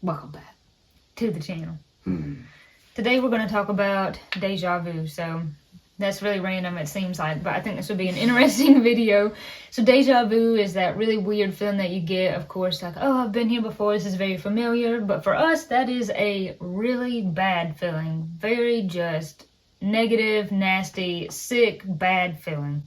Welcome back to the channel. Today we're going to talk about deja vu. So that's really random, it seems like, but I think this would be an interesting video. So deja vu is that really weird feeling that you get, of course, like, oh, I've been here before, this is very familiar. But for us, that is a really bad feeling. Very just negative, nasty, sick, bad feeling.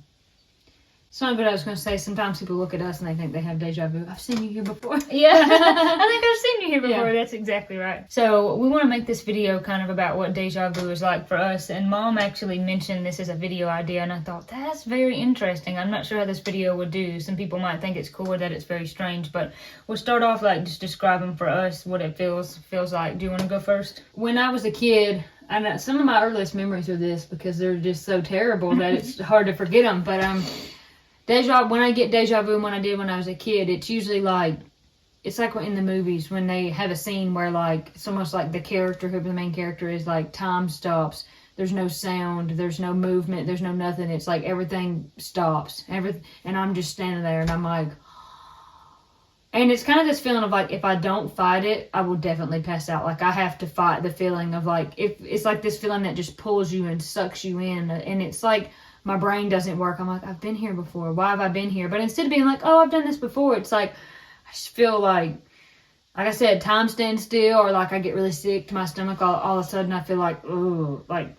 It's not good. I was going to say, sometimes people look at us and they think they have deja vu. I've seen you here before. Yeah, I think I've seen you here before. Yeah. That's exactly right. So we want to make this video kind of about what deja vu is like for us. And Mom actually mentioned this as a video idea, and I thought, that's very interesting. I'm not sure how this video would do. Some people might think it's cool or that it's very strange, but we'll start off like just describing for us what it feels like. Do you want to go first? When I was a kid, and some of my earliest memories are this because they're just so terrible that it's hard to forget them. But when I get deja vu, when I did when I was a kid, it's usually like, it's like in the movies when they have a scene where like, it's almost like the character, who the main character is, like time stops. There's no sound, there's no movement, there's no nothing. It's like everything stops. And I'm just standing there and I'm like, and it's kind of this feeling of like, if I don't fight it, I will definitely pass out. Like I have to fight the feeling of like, if it's like this feeling that just pulls you and sucks you in. And it's like, my brain doesn't work. I'm like, I've been here before. Why have I been here? But instead of being like, oh, I've done this before, it's like, I just feel like I said, time stands still, or like I get really sick to my stomach. All of a sudden I feel like, ooh, like,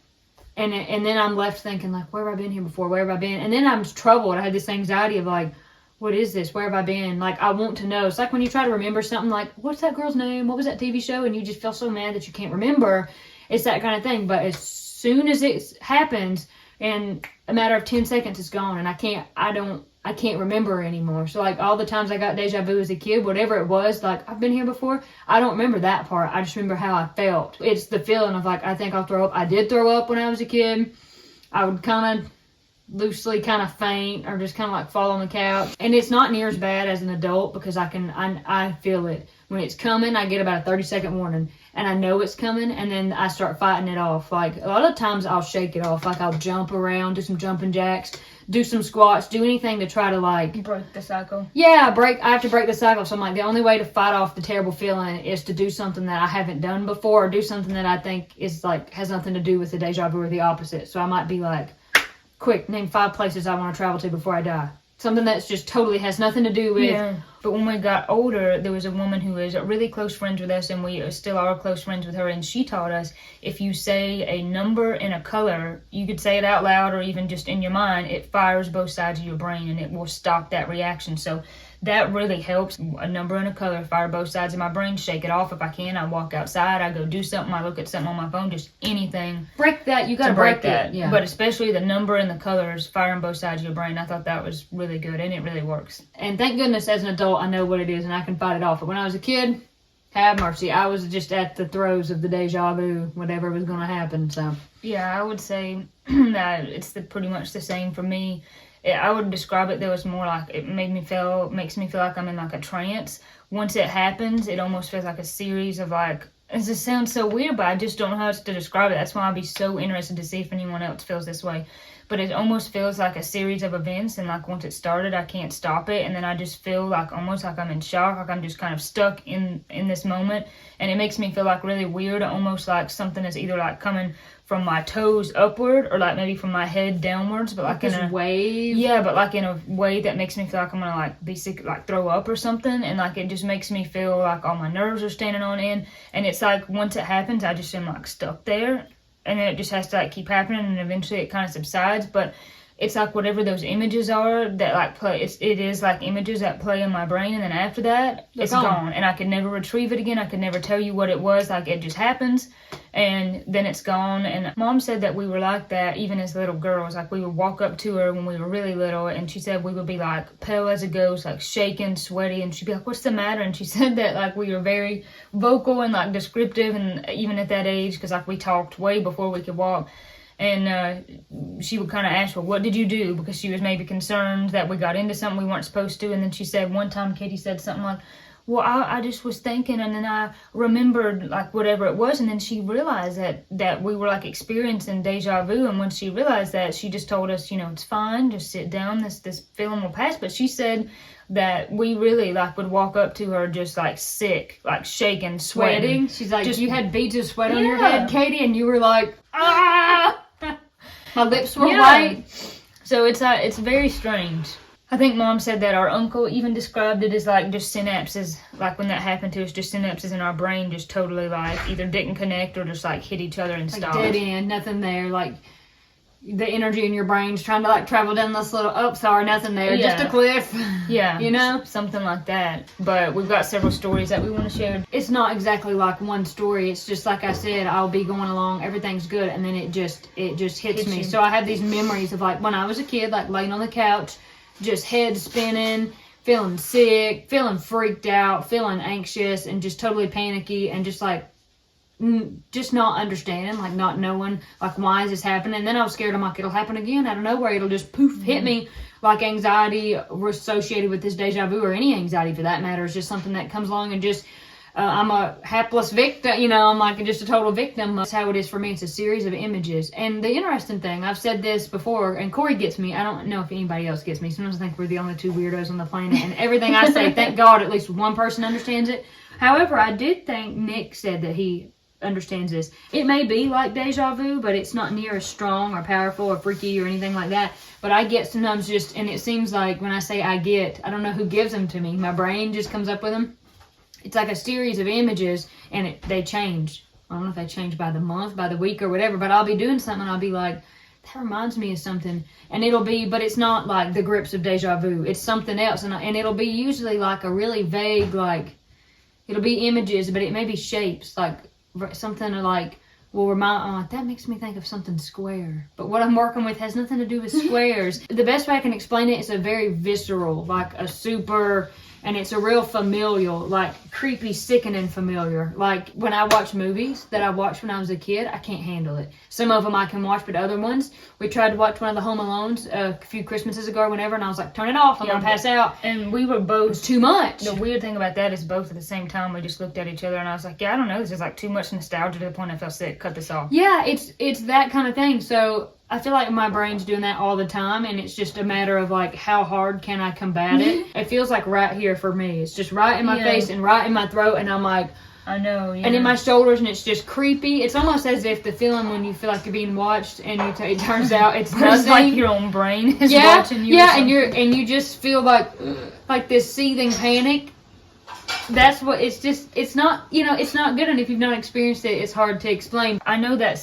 and then I'm left thinking like, where have I been here before? Where have I been? And then I'm troubled. I had this anxiety of like, what is this? Where have I been? Like, I want to know. It's like when you try to remember something like, what's that girl's name? What was that TV show? And you just feel so mad that you can't remember. It's that kind of thing. But as soon as it happens, in a matter of 10 seconds, it's gone, and I can't remember anymore. So like all the times I got deja vu as a kid, whatever it was, like I've been here before, I don't remember that part. I just remember how I felt. It's the feeling of like, I think I'll throw up. I did throw up when I was a kid. I would kind of loosely kind of faint or just kind of like fall on the couch. And it's not near as bad as an adult because I feel it. When it's coming, I get about a 30-second warning. And I know it's coming, and then I start fighting it off. Like, a lot of times I'll shake it off. Like, I'll jump around, do some jumping jacks, do some squats, do anything to try to, like... break the cycle. Yeah, I have to break the cycle. So I'm like, the only way to fight off the terrible feeling is to do something that I haven't done before, or do something that I think is, like, has nothing to do with the deja vu or the opposite. So I might be like, quick, name 5 places I want to travel to before I die. Something that's just totally has nothing to do with... Yeah. But when we got older, there was a woman who was really close friends with us, and we still are close friends with her, and she taught us if you say a number and a color, you could say it out loud or even just in your mind, it fires both sides of your brain and it will stop that reaction. So that really helps. A number and a color fire both sides of my brain, shake it off if I can. I walk outside, I go do something, I look at something on my phone, just anything. Break that, you gotta break that. Yeah. But especially the number and the colors firing both sides of your brain, I thought that was really good, and it really works. And thank goodness as an adult I know what it is and I can fight it off. But when I was a kid, have mercy. I was just at the throes of the deja vu, whatever was going to happen. So yeah, I would say that it's pretty much the same for me. I would describe it though as more like it makes me feel like I'm in like a trance. Once it happens, it almost feels like a series of like, it just sounds so weird, but I just don't know how else to describe it. That's why I'd be so interested to see if anyone else feels this way. But it almost feels like a series of events, and like once it started, I can't stop it, and then I just feel like almost like I'm in shock, like I'm just kind of stuck in this moment, and it makes me feel like really weird, almost like something is either like coming from my toes upward or like maybe from my head downwards, but like in a wave. Yeah, but like in a way that makes me feel like I'm gonna like be sick, like throw up or something, and like it just makes me feel like all my nerves are standing on end, and it's like once it happens, I just am like stuck there. And then it just has to like keep happening, and eventually it kind of subsides. But it's like whatever those images are that like play, it is like images that play in my brain, and then after that, it's gone. And I could never retrieve it again. I could never tell you what it was. Like it just happens, and then it's gone. And Mom said that we were like that even as little girls. Like we would walk up to her when we were really little, and she said we would be like pale as a ghost, like shaking, sweaty, and she'd be like, "What's the matter?" And she said that like we were very vocal and like descriptive, and even at that age, because like we talked way before we could walk. And she would kind of ask, well, what did you do? Because she was maybe concerned that we got into something we weren't supposed to. And then she said one time, Katie said something like, well, I just was thinking, and then I remembered like whatever it was, and then she realized that we were like experiencing deja vu, and when she realized that, she just told us, it's fine, just sit down, this feeling will pass. But she said that we really like would walk up to her just like sick, like shaking, sweating. She's like, you had beads of sweat on your head, Katie, and you were like, my lips were white. So it's very strange. I think Mom said that our uncle even described it as like just synapses, like when that happened to us, just synapses in our brain just totally like either didn't connect or just like hit each other and like stopped. Dead end, nothing there, like the energy in your brain's trying to like travel down this little, sorry, nothing there, just a cliff. Yeah, something like that. But we've got several stories that we want to share. It's not exactly like one story. It's just like I said, I'll be going along, everything's good, and then it just hits me. So I have these memories of like when I was a kid, like laying on the couch, just head spinning, feeling sick, feeling freaked out, feeling anxious, and just totally panicky, and just like just not understanding, like not knowing like why is this happening. And then I was scared, I'm like, it'll happen again out of nowhere, it'll just poof hit me. Like anxiety associated with this deja vu, or any anxiety for that matter, is just something that comes along, and just I'm a hapless victim, I'm like just a total victim. That's how it is for me. It's a series of images. And the interesting thing, I've said this before, and Corey gets me, I don't know if anybody else gets me, sometimes I think we're the only two weirdos on the planet, and everything I say, thank God at least one person understands it. However, I did think Nick said that he understands this. It may be like deja vu, but it's not near as strong or powerful or freaky or anything like that. But I get sometimes just, and it seems like when I say I don't know who gives them to me. My brain just comes up with them. It's like a series of images, and they change. I don't know if they change by the month, by the week, or whatever, but I'll be doing something, and I'll be like, that reminds me of something. And it'll be, but it's not like the grips of deja vu. It's something else, and it'll be usually like a really vague, like, it'll be images, but it may be shapes, like something like will remind, that makes me think of something square. But what I'm working with has nothing to do with squares. The best way I can explain it is a very visceral, like a super, and it's a real familial, like creepy, sickening familiar. Like when I watch movies that I watched when I was a kid, I can't handle it. Some of them I can watch, but other ones, we tried to watch one of the Home Alones a few Christmases ago or whenever, and I was like, turn it off, I'm gonna pass out. And we were both, it's too much. The weird thing about that is both at the same time we just looked at each other, and I was like, I don't know, this is like too much nostalgia to the point I felt sick, cut this off. Yeah, it's that kind of thing. So I feel like my brain's doing that all the time, and it's just a matter of like how hard can I combat it. It feels like right here for me. It's just right in my face and right in my throat, and I'm like, I know, and in my shoulders, and it's just creepy. It's almost as if the feeling when you feel like you're being watched, and it turns out it's nothing. Like your own brain is watching you. Yeah, and you just feel like this seething panic. That's what it's not, it's not good. And if you've not experienced it, it's hard to explain. I know that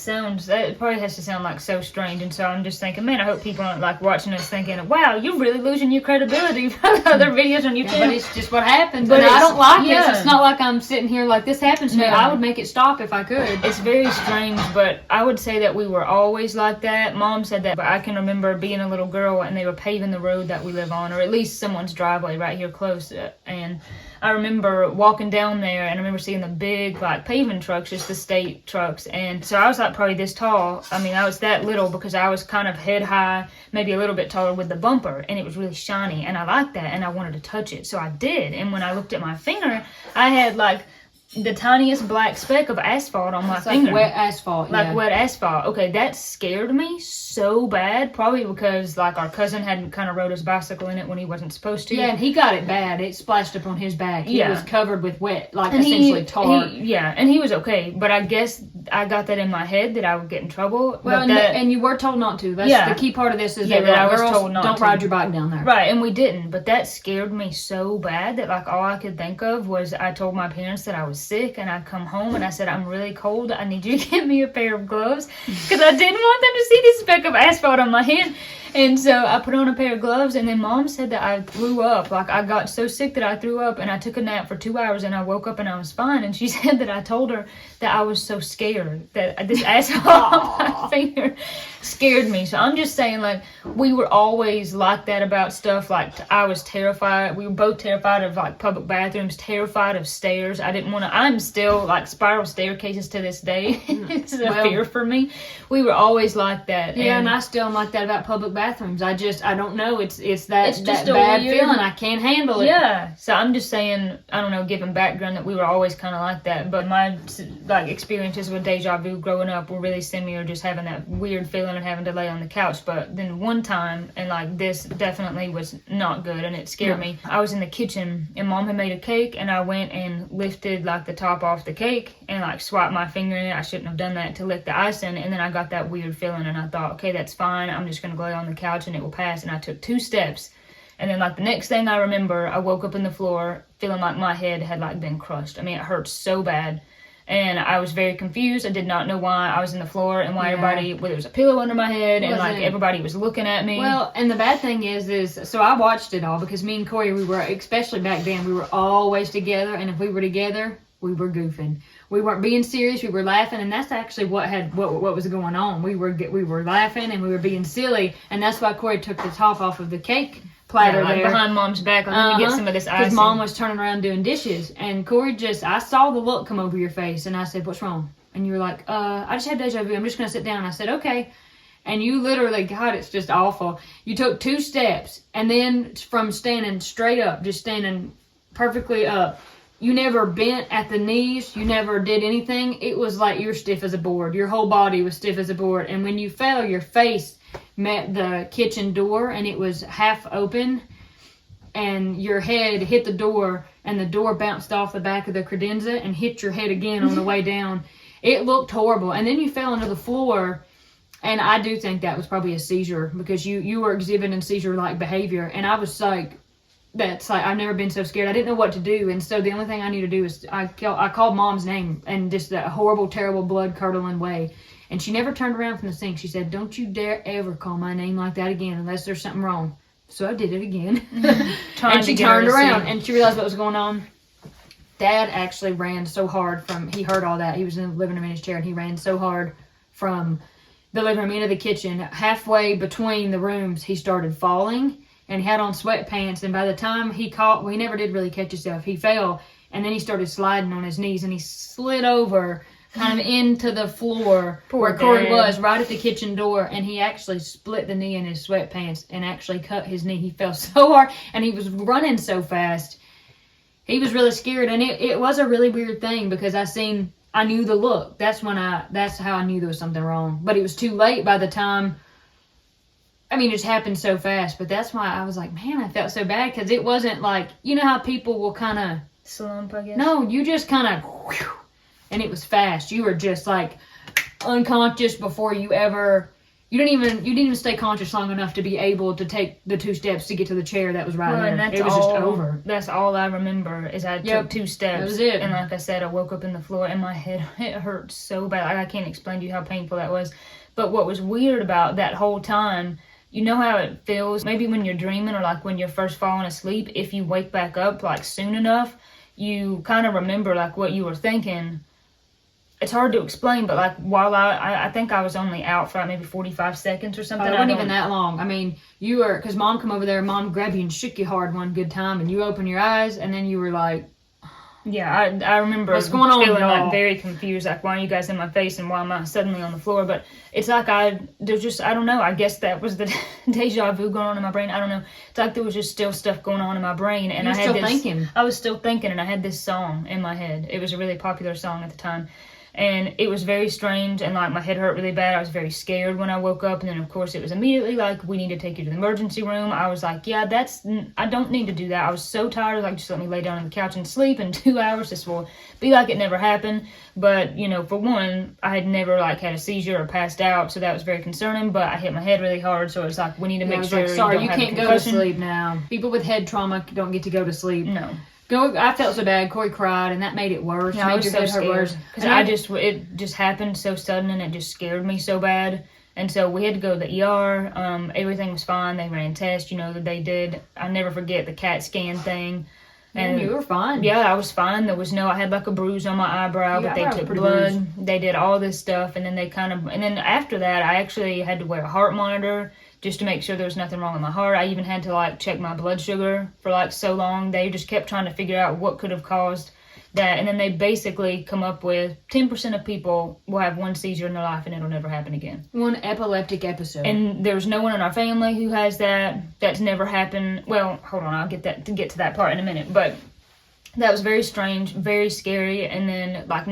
probably has to sound like so strange. And so I'm just thinking, man, I hope people aren't like watching us thinking, wow, you're really losing your credibility for other videos on YouTube. But it's just what happens. But I don't like this. It's not like I'm sitting here like this happens to me. I would make it stop if I could. It's very strange, but I would say that we were always like that. Mom said that, but I can remember being a little girl and they were paving the road that we live on, or at least someone's driveway right here close. And I remember walking down there, and I remember seeing the big, like, paving trucks, just the state trucks. And so I was, like, probably this tall. I mean, I was that little because I was kind of head high, maybe a little bit taller with the bumper. And it was really shiny, and I liked that, and I wanted to touch it. So I did. And when I looked at my finger, I had, like, the tiniest black speck of asphalt on my finger. Like wet asphalt, Like wet asphalt. Okay, that scared me so bad. Probably because, like, our cousin hadn't kind of rode his bicycle in it when he wasn't supposed to. Yeah, and he got it bad. It splashed up on his back. He was covered with wet, like, essentially tar. And he was okay. But I guess I got that in my head that I would get in trouble. Well, and you were told not to. That's the key part of this is that I was told not to. Don't ride your bike down there. Right, and we didn't. But that scared me so bad that, like, all I could think of was I told my parents that I was sick, and I'd come home and I said, I'm really cold, I need you to get me a pair of gloves, because I didn't want them to see this speck of asphalt on my hand. And so I put on a pair of gloves, and then Mom said that I threw up. Like, I got so sick that I threw up, and I took a nap for 2 hours, and I woke up and I was fine. And she said that I told her that I was so scared that this asshole on my finger scared me. So I'm just saying, like, we were always like that about stuff. Like, I was terrified. We were both terrified of, like, public bathrooms, terrified of stairs. I didn't want to, I'm still, like, spiral staircases to this day. It's a fear for me. We were always like that. Yeah, and I still am like that about public bathrooms. bathrooms. I don't know. It's that It's just that a bad weird feeling. I can't handle it. Yeah, so I'm just saying, I don't know, given background that we were always kind of like that, but my like experiences with deja vu growing up were really similar, just having that weird feeling and having to lay on the couch. But then one time, and like this definitely was not good, and it scared me. I was in the kitchen, and Mom had made a cake, and I went and lifted like the top off the cake and like swiped my finger in it. I shouldn't have done that, to lick the icing, and then I got that weird feeling, and I thought, okay, that's fine. I'm just gonna lay on the couch and it will pass. And I took 2 steps. And then, like, the next thing I remember, I woke up in the floor feeling like my head had, like, been crushed. I mean, it hurt so bad. And I was very confused. I did not know why I was in the floor and why everybody, well, there was a pillow under my head and, like, everybody was looking at me. Well, and the bad thing is, so I watched it all because me and Corey, we were, especially back then, we were always together. And if we were together, we were goofing. We weren't being serious. We were laughing, and that's actually what was going on. We were laughing and we were being silly, and that's why Corey took the top off of the cake platter like there behind Mom's back. Let me get some of this icing. Because Mom was turning around doing dishes, and Corey I saw the look come over your face, and I said, "What's wrong?" And you were like, I just had deja vu. I'm just gonna sit down." I said, "Okay." And you literally, God, it's just awful. You took 2 steps, and then from standing straight up, just standing perfectly up. You never bent at the knees. You never did anything. It was like you're stiff as a board. Your whole body was stiff as a board. And when you fell, your face met the kitchen door, and it was half open. And your head hit the door, and the door bounced off the back of the credenza and hit your head again on the way down. It looked horrible. And then you fell onto the floor. And I do think that was probably a seizure, because you were exhibiting seizure-like behavior. And I was like, I've never been so scared. I didn't know what to do. And so the only thing I knew to do is I called Mom's name, and just that horrible, terrible, blood-curdling way. And she never turned around from the sink. She said, "Don't you dare ever call my name like that again unless there's something wrong." So I did it again. And she turned around and she realized what was going on. Dad actually ran so hard he heard all that. He was in the living room in his chair, and he ran so hard from the living room into the kitchen. Halfway between the rooms, he started falling. And he had on sweatpants, and by the time he he never did really catch himself. He fell, and then he started sliding on his knees, and he slid over kind of into the floor where Corey was, right at the kitchen door, and he actually split the knee in his sweatpants and actually cut his knee. He fell so hard, and he was running so fast. He was really scared, and it was a really weird thing, because I knew the look. That's how I knew there was something wrong. But it was too late by the time. I mean, it just happened so fast, but that's why I was like, man, I felt so bad, because it wasn't like, you know how people will kind of slump, I guess. No, you just kind of, and it was fast. You were just like unconscious before you didn't even stay conscious long enough to be able to take the 2 steps to get to the chair that was right there. And it was just over. That's all I remember is I took 2 steps. That was it. And like I said, I woke up in the floor, and my head, it hurt so bad. Like, I can't explain to you how painful that was. But what was weird about that whole time, you know how it feels maybe when you're dreaming, or like when you're first falling asleep, if you wake back up like soon enough, you kind of remember like what you were thinking. It's hard to explain, but like while I think I was only out for like maybe 45 seconds or something. It wasn't even that long. I mean, you were, because Mom come over there, Mom grabbed you and shook you hard one good time, and you opened your eyes, and then you were like, yeah, I remember what's going on, feeling y'all? Like very confused, like, why are you guys in my face and why am I suddenly on the floor? But it's like I don't know, I guess that was the deja vu going on in my brain. I don't know. It's like there was just still stuff going on in my brain, and I was still thinking, and I had this song in my head. It was a really popular song at the time. And it was very strange, and like my head hurt really bad. I was very scared when I woke up, and then of course it was immediately like, we need to take you to the emergency room. I was like, yeah, I don't need to do that. I was so tired. I was like, just let me lay down on the couch and sleep in 2 hours. This will be like it never happened. But, you know, for one, I had never like had a seizure or passed out, so that was very concerning. But I hit my head really hard, so it's like, we need to make sure. Like, sorry, you can't go to sleep now. People with head trauma don't get to go to sleep. No. I felt so bad. Corey cried, and that made it worse. Yeah, I was so scared. Because it just happened so sudden, and it just scared me so bad. And so we had to go to the ER. Everything was fine. They ran tests, you know, that they did. I'll never forget the CAT scan thing. And you were fine. Yeah, I was fine. I had like a bruise on my eyebrow, but they took blood. Bruised. They did all this stuff, and then and then after that, I actually had to wear a heart monitor. just to make sure there was nothing wrong with my heart. I even had to like check my blood sugar for like so long. They just kept trying to figure out what could have caused that. And then they basically come up with 10% of people will have one seizure in their life and it'll never happen again. One epileptic episode. And there's no one in our family who has that. That's never happened. Well, hold on, I'll get to that part in a minute. But that was very strange, very scary. And then like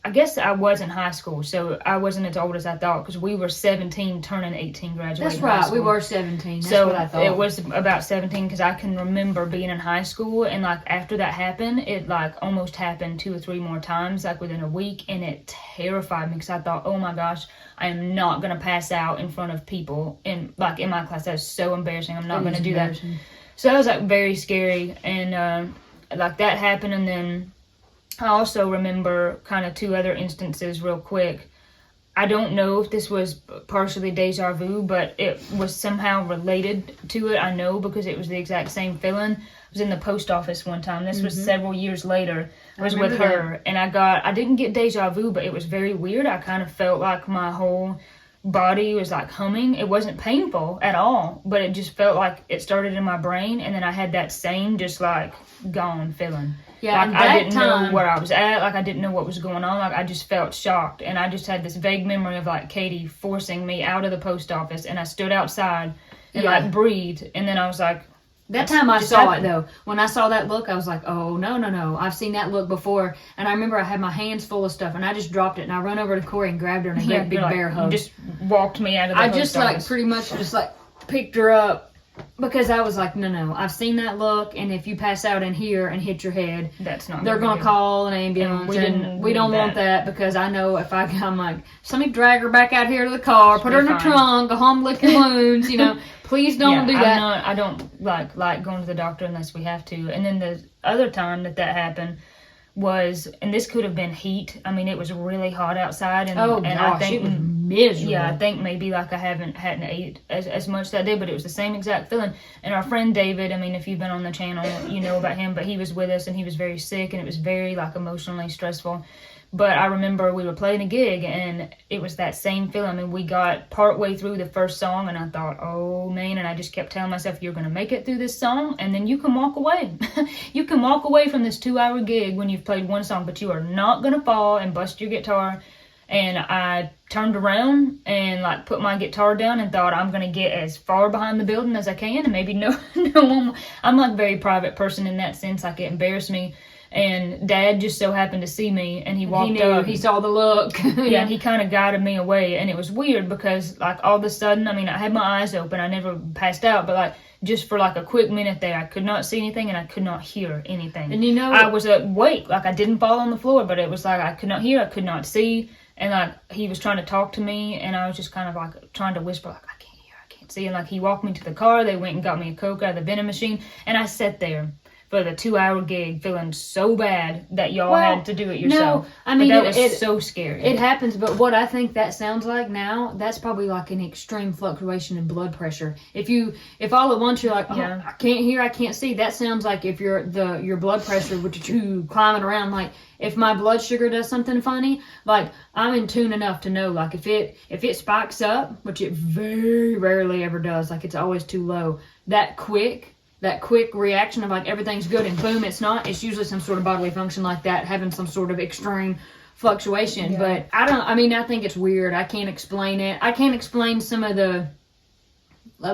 I guess I was in high school, so I wasn't as old as I thought, because we were 17 turning 18 graduating. That's right, we were 17. That's what I thought. It was about 17, because I can remember being in high school, and like after that happened, it like almost happened 2 or 3 more times, like within a week, and it terrified me, because I thought, oh my gosh, I am not going to pass out in front of people in my class. That's so embarrassing. I'm not going to do that. So that was like very scary, and like that happened, and then I also remember kind of 2 other instances real quick. I don't know if this was partially deja vu, but it was somehow related to it. I know because it was the exact same feeling. I was in the post office one time. This was several years later. I was with her, and I didn't get deja vu, but it was very weird. I kind of felt like my whole body was like humming. It wasn't painful at all, but it just felt like it started in my brain, and then I had that same just like gone feeling. Yeah, like I didn't know where I was at, like I didn't know what was going on, like I just felt shocked, and I just had this vague memory of like Katie forcing me out of the post office, and I stood outside and like breathed, and then I was like, that time I saw it though. When I saw that look, I was like, oh, no. I've seen that look before. And I remember I had my hands full of stuff, and I just dropped it, and I run over to Corey and grabbed her in a great big bear hug. You just walked me out of the post office. Like pretty much just like picked her up, because I was like, no, I've seen that look, and if you pass out in here and hit your head, that's not. They're gonna call an ambulance, and we don't want that, because I know if I'm like, somebody drag her back out here to the car, put her in the trunk, go home, lick your wounds, Please don't do that. I don't like going to the doctor unless we have to. And then the other time that happened was, and this could have been heat. I mean, it was really hot outside, and I think it was miserable. Yeah, I think maybe like I hadn't ate as much that day, but it was the same exact feeling. And our friend David, I mean, if you've been on the channel, you know about him, but he was with us, and he was very sick, and it was very like emotionally stressful. But I remember we were playing a gig, and it was that same feeling. I mean, we got partway through the first song, and I thought, oh, man. And I just kept telling myself, you're going to make it through this song, and then you can walk away. You can walk away from this 2-hour gig when you've played one song, but you are not going to fall and bust your guitar. And I turned around and, like, put my guitar down and thought, I'm going to get as far behind the building as I can, and maybe no one. I'm, like, a very private person in that sense. Like, it embarrassed me. And Dad just so happened to see me, and he walked up. He saw the look. Yeah, and he kind of guided me away. And it was weird because, like, all of a sudden, I mean, I had my eyes open. I never passed out, but, like, just for, like, a quick minute there, I could not see anything, and I could not hear anything. And I was awake. Like, I didn't fall on the floor, but it was like I could not hear, I could not see. And, like, he was trying to talk to me, and I was just kind of, like, trying to whisper, like, I can't hear, I can't see. And, like, he walked me to the car. They went and got me a Coke out of the vending machine, and I sat there for the 2-hour gig feeling so bad that y'all had to do it yourself. No, I mean, that was so scary. It happens, but what I think that sounds like now, that's probably like an extreme fluctuation in blood pressure. If all at once you're like, I can't hear, I can't see, that sounds like if your blood pressure, which is climbing around, like if my blood sugar does something funny, like I'm in tune enough to know, like if it spikes up, which it very rarely ever does, like it's always too low, that quick reaction of like everything's good and boom, it's not. It's usually some sort of bodily function like that, having some sort of extreme fluctuation. But I think it's weird. I can't explain it. I can't explain some of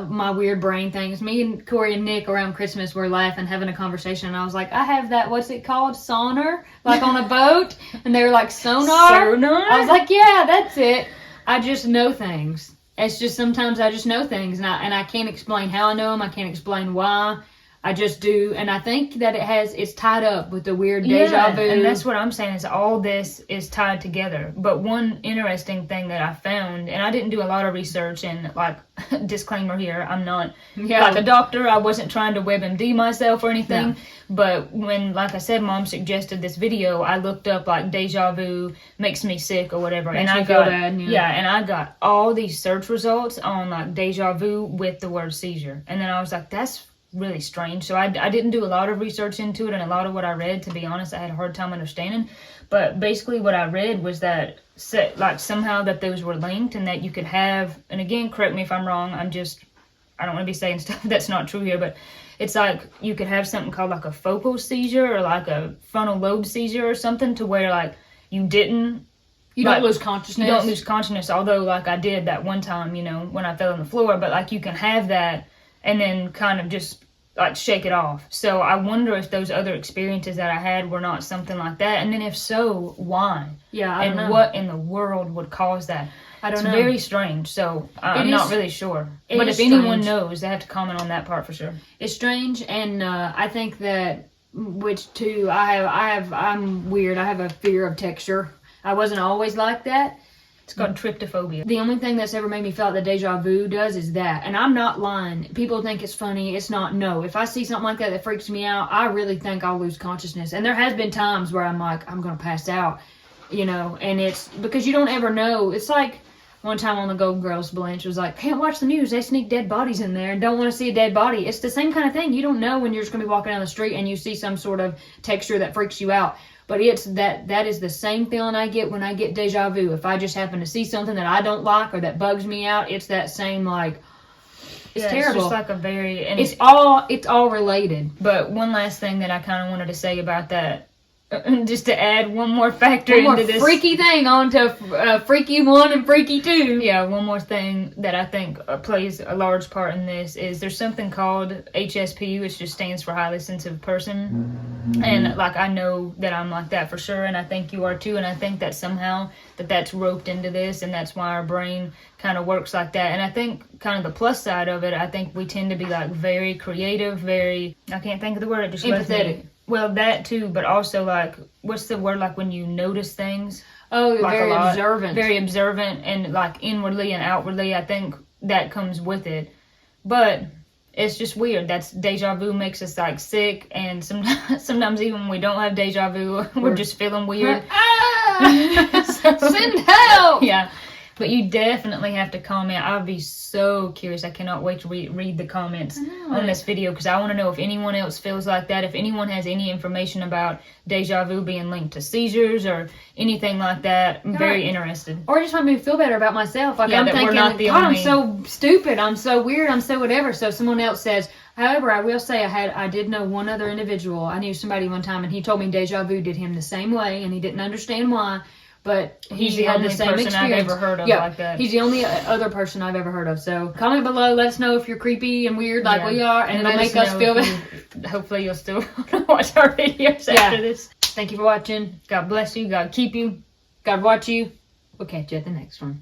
my weird brain things. Me and Corey and Nick around Christmas were laughing, having a conversation, and I was like, I have that, what's it called? Sonar? Like on a boat? And they were like, sonar? I was like, yeah, that's it. I just know things. It's just sometimes I just know things, and I can't explain how I know them. I can't explain why. I just do, and I think that it's tied up with the weird deja vu. And that's what I'm saying, is all this is tied together. But one interesting thing that I found, and I didn't do a lot of research, and like, disclaimer here, I'm not like a doctor. I wasn't trying to WebMD myself or anything. But when, like I said, Mom suggested this video, I looked up like deja vu makes me sick or whatever, and I got and I got all these search results on like deja vu with the word seizure, and then I was like, that's really strange. So I didn't do a lot of research into it, and a lot of what I read, to be honest, I had a hard time understanding. But basically what I read was that like somehow that those were linked, and that you could have, and again, correct me if I'm wrong, I don't want to be saying stuff that's not true here, but it's like you could have something called like a focal seizure or like a frontal lobe seizure or something, to where like you don't lose consciousness. You don't lose consciousness, although like I did that one time, you know, when I fell on the floor. But like you can have that and then kind of just like shake it off. So I wonder if those other experiences that I had were not something like that. And then if so, why? Yeah, I don't know. What in the world would cause that? I don't know. It's very strange. So I'm not really sure. But if anyone knows, they have to comment on that part for sure. It's strange, and I think that, which too, I'm weird. I have a fear of texture. I wasn't always like that. It's called tryptophobia. The only thing that's ever made me feel like the deja vu does is that. And I'm not lying. People think it's funny. It's not. No. If I see something like that freaks me out, I really think I'll lose consciousness. And there has been times where I'm like, I'm going to pass out, you know, and it's because you don't ever know. It's like one time on the Golden Girls, Blanche was like, can't watch the news. They sneak dead bodies in there and don't want to see a dead body. It's the same kind of thing. You don't know when you're just going to be walking down the street and you see some sort of texture that freaks you out. But it's that is the same feeling I get when I get deja vu. If I just happen to see something that I don't like or that bugs me out, it's that same, like, it's terrible. It's just like a very... And it's all related. But one last thing that I kind of wanted to say about that, just to add one more factor into this. Freaky thing onto Freaky 1 and Freaky 2. Yeah, one more thing that I think plays a large part in this is there's something called HSP, which just stands for highly sensitive person. And like I know that I'm like that for sure, and I think you are too, and I think that somehow that's roped into this, and that's why our brain kind of works like that. And I think kind of the plus side of it, I think we tend to be like very creative, very, I can't think of the word, it just empathetic. Well, that too, but also like, what's the word, like when you notice things? Oh, like very observant. Very observant, and like inwardly and outwardly, I think that comes with it. But it's just weird. That's deja vu makes us like sick, and sometimes even when we don't have deja vu, we're just feeling weird. Send help! Yeah. But you definitely have to comment. I'll be so curious. I cannot wait to read the comments on this video, because I want to know if anyone else feels like that. If anyone has any information about deja vu being linked to seizures or anything like that, I'm very interested. Or just want me to feel better about myself. Like, yeah, I'm that thinking, we're not the God, only... I'm so stupid. I'm so weird. I'm so whatever. So someone else says, however, I will say I did know one other individual. I knew somebody one time, and he told me deja vu did him the same way, and he didn't understand why. But he's the only person experience. I've ever heard of like that. He's the only other person I've ever heard of. So comment below. Let us know if you're creepy and weird like we are, and it'll make us feel better. Hopefully you'll still watch our videos after this. Thank you for watching. God bless you. God keep you. God watch you. We'll catch you at the next one.